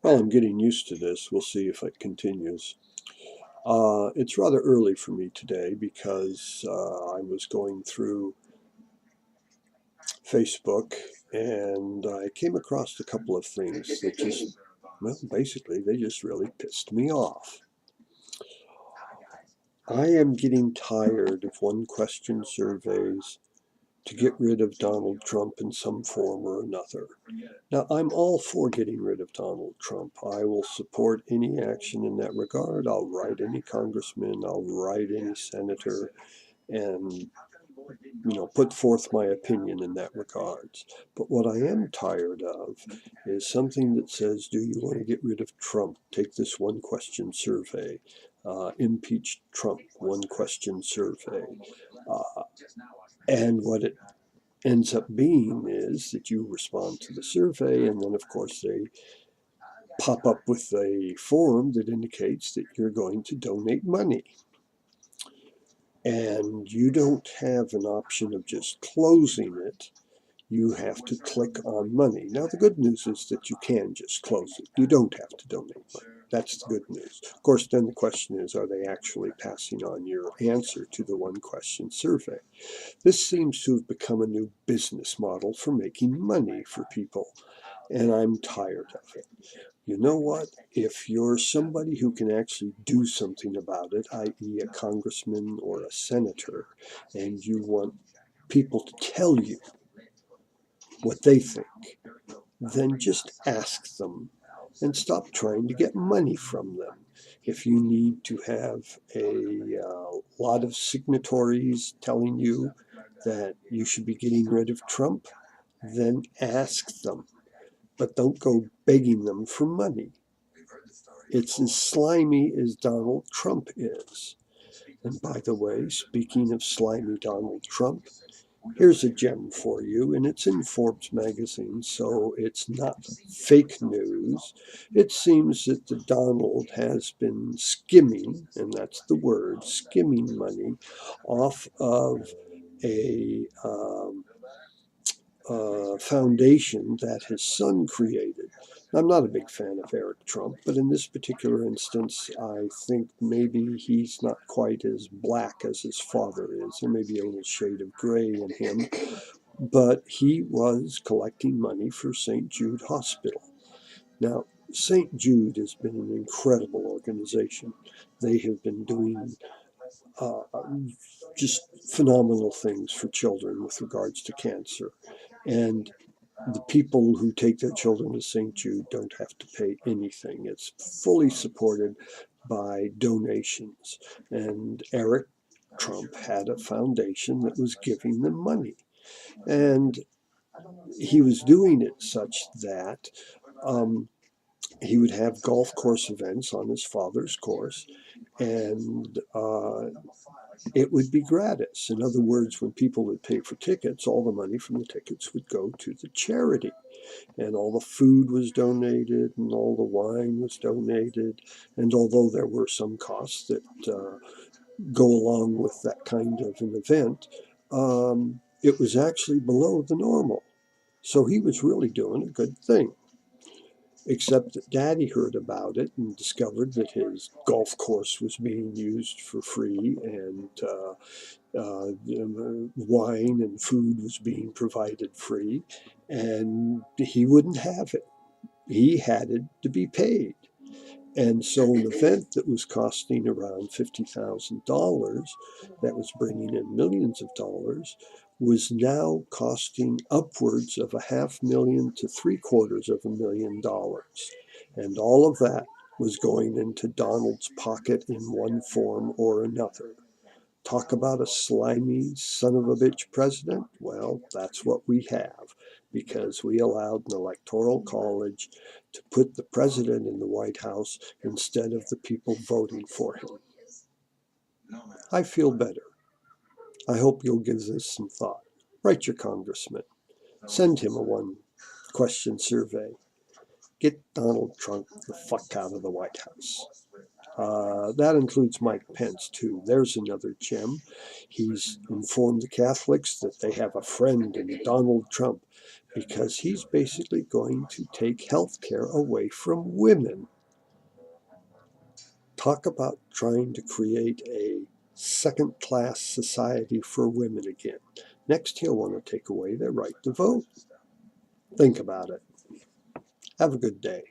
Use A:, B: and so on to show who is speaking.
A: Well, I'm getting used to this. We'll see if it continues. It's rather early for me today because I was going through Facebook and I came across a couple of things that just, well, basically, they just really pissed me off. I am getting tired of one question surveys to get rid of Donald Trump in some form or another. Now, I'm all for getting rid of Donald Trump. I will support any action in that regard. I'll write any congressman, I'll write any senator, and put forth my opinion in that regards. But what I am tired of is something that says, do you want to get rid of Trump? Take this one question survey. Impeach Trump, one question survey. Uh, and what it ends up being is that you respond to the survey, and then, of course, they pop up with a form that indicates that you're going to donate money. And you don't have an option of just closing it. You have to click on money. Now, the good news is that you can just close it. You don't have to donate money. That's the good news. Of course, then the question is, are they actually passing on your answer to the one question survey? This seems to have become a new business model for making money for people, and I'm tired of it. You know what? If you're somebody who can actually do something about it, i.e., a congressman or a senator, and you want people to tell you what they think, then just ask them and stop trying to get money from them. If you need to have a lot of signatories telling you that you should be getting rid of Trump, then ask them. But don't go begging them for money. It's as slimy as Donald Trump is. And by the way, speaking of slimy Donald Trump, here's a gem for you, and it's in Forbes magazine, so it's not fake news. It seems that the Donald has been skimming, and that's the word, skimming money off of a foundation that his son created. I'm not a big fan of Eric Trump, but in this particular instance, I think maybe he's not quite as black as his father is. There may be a little shade of gray in him, but he was collecting money for St. Jude Hospital. Now, St. Jude has been an incredible organization. They have been doing uh, just phenomenal things for children with regards to cancer. And the people who take their children to St. Jude don't have to pay anything. It's fully supported by donations. And Eric Trump had a foundation that was giving them money. And he was doing it such that um, he would have golf course events on his father's course, and it would be gratis. In other words, when people would pay for tickets, all the money from the tickets would go to the charity. And all the food was donated and all the wine was donated. And although there were some costs that go along with that kind of an event, it was actually below the normal. So he was really doing a good thing. Except that Daddy heard about it and discovered that his golf course was being used for free, and wine and food was being provided free, and he wouldn't have it. He had it to be paid. And so an event that was costing around $50,000, that was bringing in millions of dollars, was now costing upwards of $500,000 to $750,000. And all of that was going into Donald's pocket in one form or another. Talk about a slimy son of a bitch president? Well, that's what we have, because we allowed an electoral college to put the president in the White House instead of the people voting for him. I feel better. I hope you'll give this some thought. Write your congressman. Send him a one question survey. Get Donald Trump the fuck out of the White House. That includes Mike Pence, too. There's another gem. He's informed the Catholics that they have a friend in Donald Trump because he's basically going to take health care away from women. Talk about trying to create a second-class society for women again. Next, he'll want to take away their right to vote. Think about it. Have a good day.